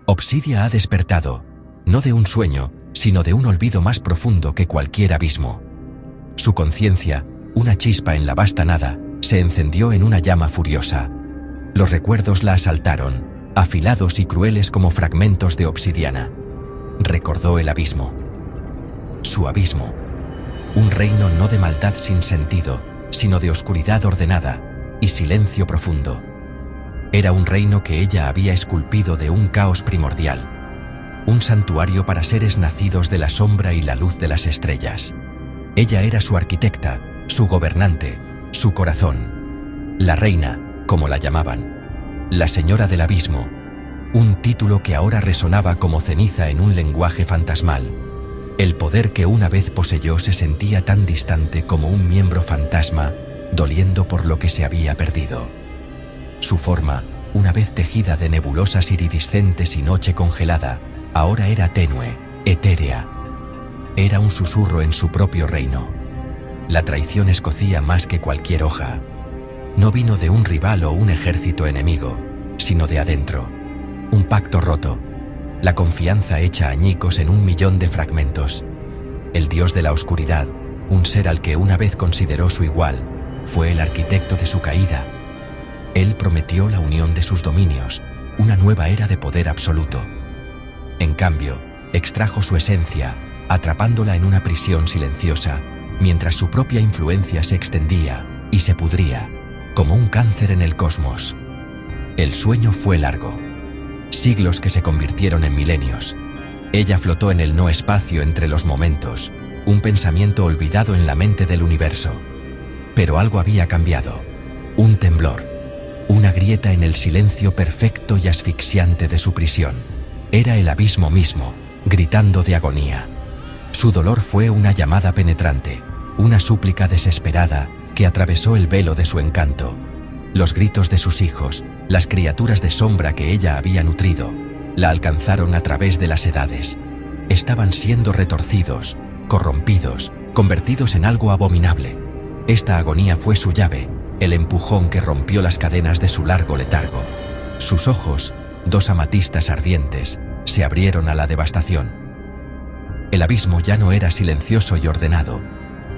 Obsidia ha despertado, no de un sueño, sino de un olvido más profundo que cualquier abismo. Su conciencia, una chispa en la vasta nada, se encendió en una llama furiosa. Los recuerdos la asaltaron, afilados y crueles como fragmentos de obsidiana. Recordó el abismo. Su abismo. Un reino no de maldad sin sentido, sino de oscuridad ordenada y silencio profundo. Era un reino que ella había esculpido de un caos primordial. Un santuario para seres nacidos de la sombra y la luz de las estrellas. Ella era su arquitecta, su gobernante, su corazón. La reina, como la llamaban. La señora del abismo. Un título que ahora resonaba como ceniza en un lenguaje fantasmal. El poder que una vez poseyó se sentía tan distante como un miembro fantasma, doliendo por lo que se había perdido. Su forma, una vez tejida de nebulosas iridiscentes y noche congelada, ahora era tenue, etérea. Era un susurro en su propio reino. La traición escocía más que cualquier hoja. No vino de un rival o un ejército enemigo, sino de adentro. Un pacto roto. La confianza hecha añicos en 1.000.000 de fragmentos. El dios de la oscuridad, un ser al que una vez consideró su igual, fue el arquitecto de su caída. Él prometió la unión de sus dominios, una nueva era de poder absoluto. En cambio, extrajo su esencia, atrapándola en una prisión silenciosa, mientras su propia influencia se extendía y se pudría, como un cáncer en el cosmos. El sueño fue largo. Siglos que se convirtieron en milenios. Ella flotó en el no espacio entre los momentos, un pensamiento olvidado en la mente del universo. Pero algo había cambiado. Un temblor. Una grieta en el silencio perfecto y asfixiante de su prisión. Era el abismo mismo, gritando de agonía. Su dolor fue una llamada penetrante, una súplica desesperada que atravesó el velo de su encanto. Los gritos de sus hijos, las criaturas de sombra que ella había nutrido, la alcanzaron a través de las edades. Estaban siendo retorcidos, corrompidos, convertidos en algo abominable. Esta agonía fue su llave, el empujón que rompió las cadenas de su largo letargo. Sus ojos, dos amatistas ardientes, se abrieron a la devastación. El abismo ya no era silencioso y ordenado.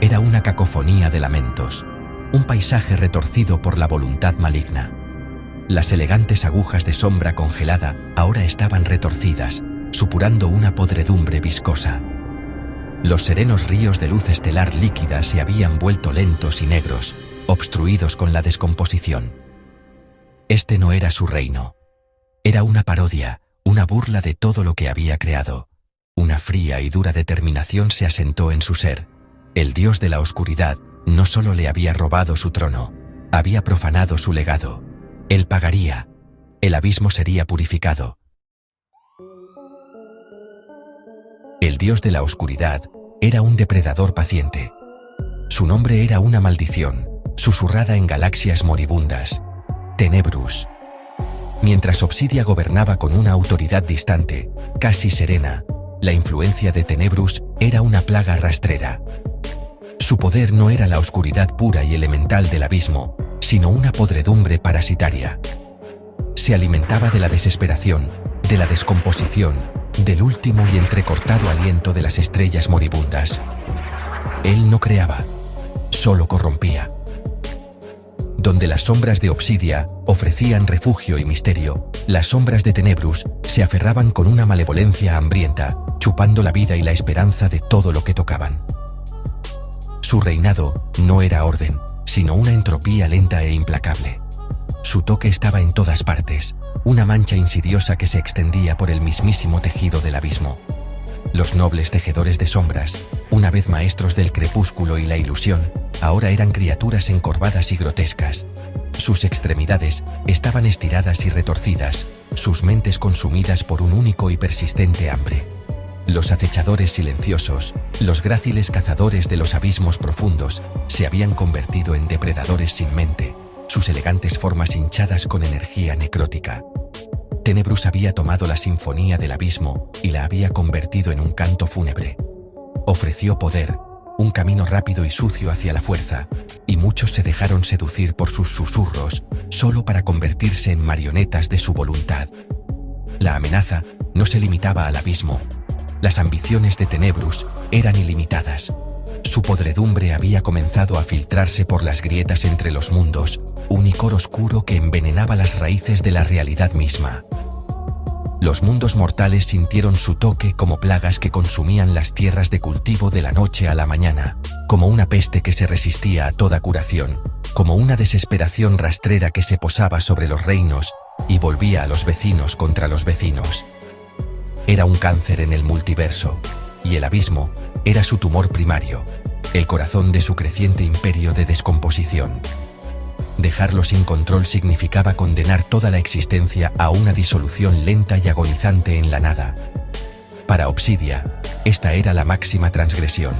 Era una cacofonía de lamentos, un paisaje retorcido por la voluntad maligna. Las elegantes agujas de sombra congelada ahora estaban retorcidas, supurando una podredumbre viscosa. Los serenos ríos de luz estelar líquida se habían vuelto lentos y negros, obstruidos con la descomposición. Este no era su reino. Era una parodia, una burla de todo lo que había creado. Una fría y dura determinación se asentó en su ser. El dios de la oscuridad no solo le había robado su trono, había profanado su legado. Él pagaría. El abismo sería purificado. El dios de la oscuridad era un depredador paciente. Su nombre era una maldición, susurrada en galaxias moribundas. Tenebrus. Mientras Obsidia gobernaba con una autoridad distante, casi serena, la influencia de Tenebrus era una plaga rastrera. Su poder no era la oscuridad pura y elemental del abismo, sino una podredumbre parasitaria. Se alimentaba de la desesperación, de la descomposición, del último y entrecortado aliento de las estrellas moribundas. Él no creaba, solo corrompía. Donde las sombras de Obsidia ofrecían refugio y misterio, las sombras de Tenebrus se aferraban con una malevolencia hambrienta, chupando la vida y la esperanza de todo lo que tocaban. Su reinado no era orden, sino una entropía lenta e implacable. Su toque estaba en todas partes, una mancha insidiosa que se extendía por el mismísimo tejido del abismo. Los nobles tejedores de sombras, una vez maestros del crepúsculo y la ilusión, ahora eran criaturas encorvadas y grotescas. Sus extremidades estaban estiradas y retorcidas, sus mentes consumidas por un único y persistente hambre. Los acechadores silenciosos, los gráciles cazadores de los abismos profundos, se habían convertido en depredadores sin mente, sus elegantes formas hinchadas con energía necrótica. Tenebrus había tomado la sinfonía del abismo y la había convertido en un canto fúnebre. Ofreció poder, un camino rápido y sucio hacia la fuerza, y muchos se dejaron seducir por sus susurros, solo para convertirse en marionetas de su voluntad. La amenaza no se limitaba al abismo. Las ambiciones de Tenebrus eran ilimitadas. Su podredumbre había comenzado a filtrarse por las grietas entre los mundos, un licor oscuro que envenenaba las raíces de la realidad misma. Los mundos mortales sintieron su toque como plagas que consumían las tierras de cultivo de la noche a la mañana, como una peste que se resistía a toda curación, como una desesperación rastrera que se posaba sobre los reinos y volvía a los vecinos contra los vecinos. Era un cáncer en el multiverso, y el abismo era su tumor primario, el corazón de su creciente imperio de descomposición. Dejarlo sin control significaba condenar toda la existencia a una disolución lenta y agonizante en la nada. Para Obsidia, esta era la máxima transgresión.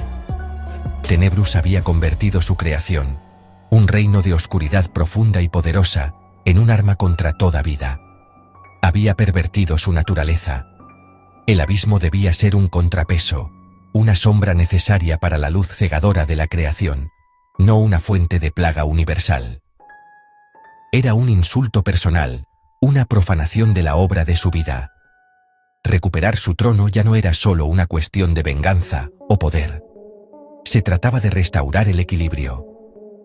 Tenebrus había convertido su creación, un reino de oscuridad profunda y poderosa, en un arma contra toda vida. Había pervertido su naturaleza. El abismo debía ser un contrapeso, una sombra necesaria para la luz cegadora de la creación, no una fuente de plaga universal. Era un insulto personal, una profanación de la obra de su vida. Recuperar su trono ya no era solo una cuestión de venganza o poder. Se trataba de restaurar el equilibrio.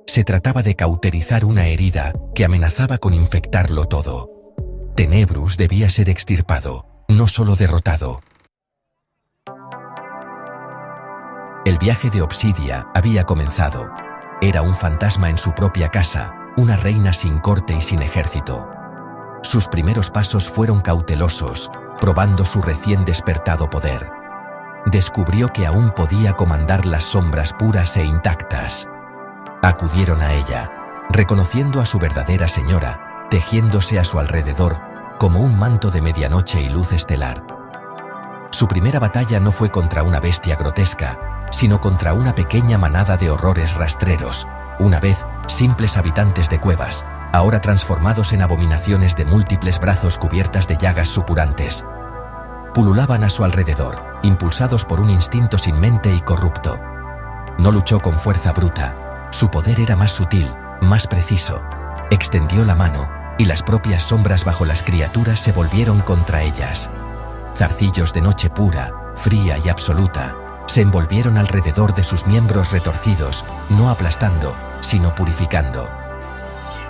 Se trataba de cauterizar una herida que amenazaba con infectarlo todo. Tenebrus debía ser extirpado, no solo derrotado. El viaje de Obsidia había comenzado. Era un fantasma en su propia casa, una reina sin corte y sin ejército. Sus primeros pasos fueron cautelosos, probando su recién despertado poder. Descubrió que aún podía comandar las sombras puras e intactas. Acudieron a ella, reconociendo a su verdadera señora, tejiéndose a su alrededor como un manto de medianoche y luz estelar. Su primera batalla no fue contra una bestia grotesca, sino contra una pequeña manada de horrores rastreros, una vez simples habitantes de cuevas, ahora transformados en abominaciones de múltiples brazos cubiertas de llagas supurantes. Pululaban a su alrededor, impulsados por un instinto sin mente y corrupto. No luchó con fuerza bruta, su poder era más sutil, más preciso. Extendió la mano, y las propias sombras bajo las criaturas se volvieron contra ellas. Zarcillos de noche pura, fría y absoluta, se envolvieron alrededor de sus miembros retorcidos, no aplastando, sino purificando.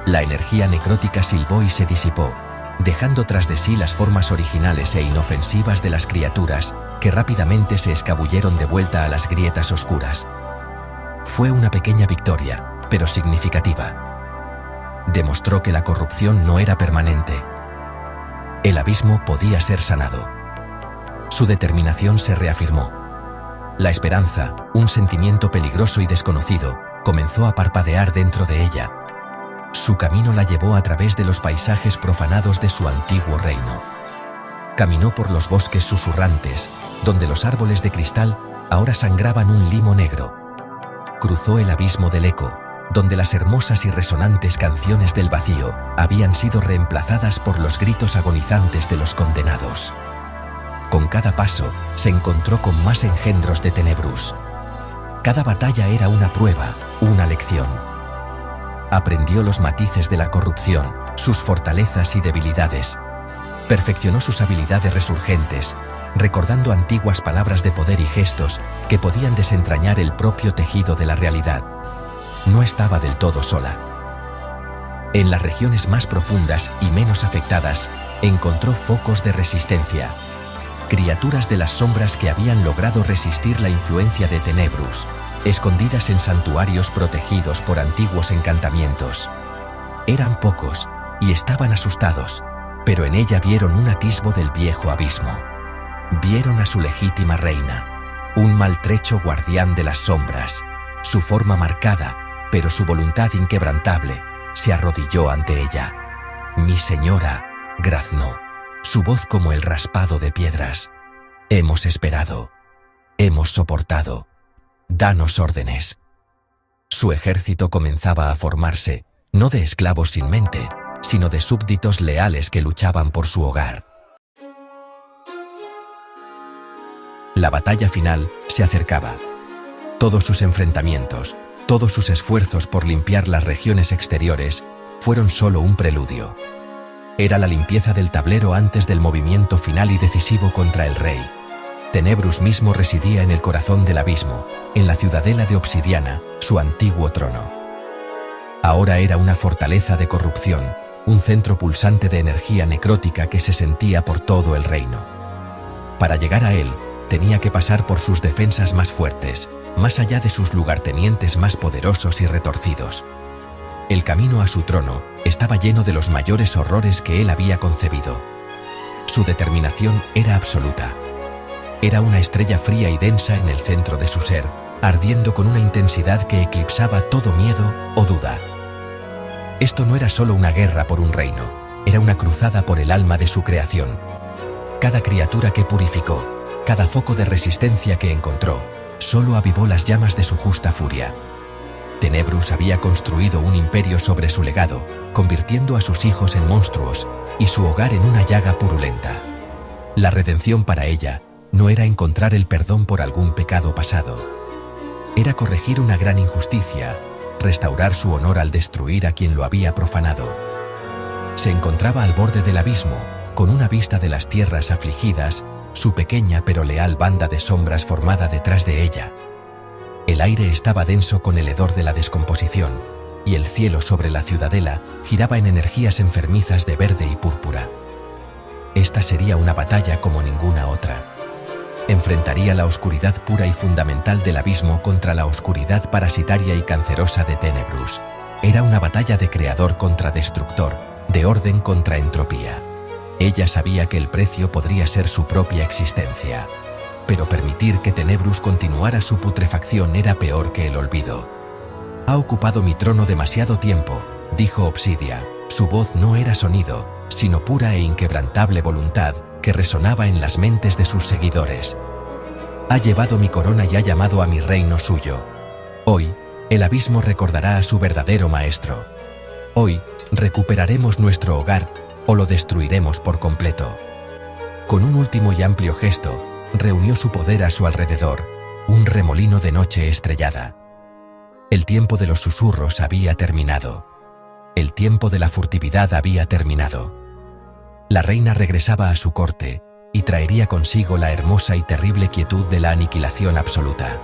La energía necrótica silbó y se disipó, dejando tras de sí las formas originales e inofensivas de las criaturas, que rápidamente se escabulleron de vuelta a las grietas oscuras. Fue una pequeña victoria, pero significativa. Demostró que la corrupción no era permanente. El abismo podía ser sanado. Su determinación se reafirmó. La esperanza, un sentimiento peligroso y desconocido, comenzó a parpadear dentro de ella. Su camino la llevó a través de los paisajes profanados de su antiguo reino. Caminó por los bosques susurrantes, donde los árboles de cristal ahora sangraban un limo negro. Cruzó el abismo del eco, donde las hermosas y resonantes canciones del vacío habían sido reemplazadas por los gritos agonizantes de los condenados. Con cada paso, se encontró con más engendros de Tenebrus. Cada batalla era una prueba, una lección. Aprendió los matices de la corrupción, sus fortalezas y debilidades. Perfeccionó sus habilidades resurgentes, recordando antiguas palabras de poder y gestos que podían desentrañar el propio tejido de la realidad. No estaba del todo sola. En las regiones más profundas y menos afectadas, encontró focos de resistencia. Criaturas de las sombras que habían logrado resistir la influencia de Tenebrus, escondidas en santuarios protegidos por antiguos encantamientos. Eran pocos, y estaban asustados, pero en ella vieron un atisbo del viejo abismo. Vieron a su legítima reina, un maltrecho guardián de las sombras. Su forma marcada, pero su voluntad inquebrantable, se arrodilló ante ella. «Mi señora», graznó, su voz como el raspado de piedras. «Hemos esperado. Hemos soportado. Danos órdenes». Su ejército comenzaba a formarse, no de esclavos sin mente, sino de súbditos leales que luchaban por su hogar. La batalla final se acercaba. Todos sus enfrentamientos, todos sus esfuerzos por limpiar las regiones exteriores, fueron solo un preludio. Era la limpieza del tablero antes del movimiento final y decisivo contra el rey. Tenebrus mismo residía en el corazón del abismo, en la ciudadela de obsidiana, su antiguo trono. Ahora era una fortaleza de corrupción, un centro pulsante de energía necrótica que se sentía por todo el reino. Para llegar a él, tenía que pasar por sus defensas más fuertes, más allá de sus lugartenientes más poderosos y retorcidos. El camino a su trono estaba lleno de los mayores horrores que él había concebido. Su determinación era absoluta. Era una estrella fría y densa en el centro de su ser, ardiendo con una intensidad que eclipsaba todo miedo o duda. Esto no era solo una guerra por un reino, era una cruzada por el alma de su creación. Cada criatura que purificó, cada foco de resistencia que encontró, solo avivó las llamas de su justa furia. Tenebrus había construido un imperio sobre su legado, convirtiendo a sus hijos en monstruos y su hogar en una llaga purulenta. La redención para ella no era encontrar el perdón por algún pecado pasado. Era corregir una gran injusticia, restaurar su honor al destruir a quien lo había profanado. Se encontraba al borde del abismo, con una vista de las tierras afligidas, su pequeña pero leal banda de sombras formada detrás de ella. El aire estaba denso con el hedor de la descomposición, y el cielo sobre la ciudadela giraba en energías enfermizas de verde y púrpura. Esta sería una batalla como ninguna otra. Enfrentaría la oscuridad pura y fundamental del abismo contra la oscuridad parasitaria y cancerosa de Tenebrus. Era una batalla de creador contra destructor, de orden contra entropía. Ella sabía que el precio podría ser su propia existencia. Pero permitir que Tenebrus continuara su putrefacción era peor que el olvido. «Ha ocupado mi trono demasiado tiempo», dijo Obsidia. Su voz no era sonido, sino pura e inquebrantable voluntad que resonaba en las mentes de sus seguidores. «Ha llevado mi corona y ha llamado a mi reino suyo. Hoy, el abismo recordará a su verdadero maestro. Hoy, recuperaremos nuestro hogar o lo destruiremos por completo». Con un último y amplio gesto, reunió su poder a su alrededor, un remolino de noche estrellada. El tiempo de los susurros había terminado. El tiempo de la furtividad había terminado. La reina regresaba a su corte y traería consigo la hermosa y terrible quietud de la aniquilación absoluta.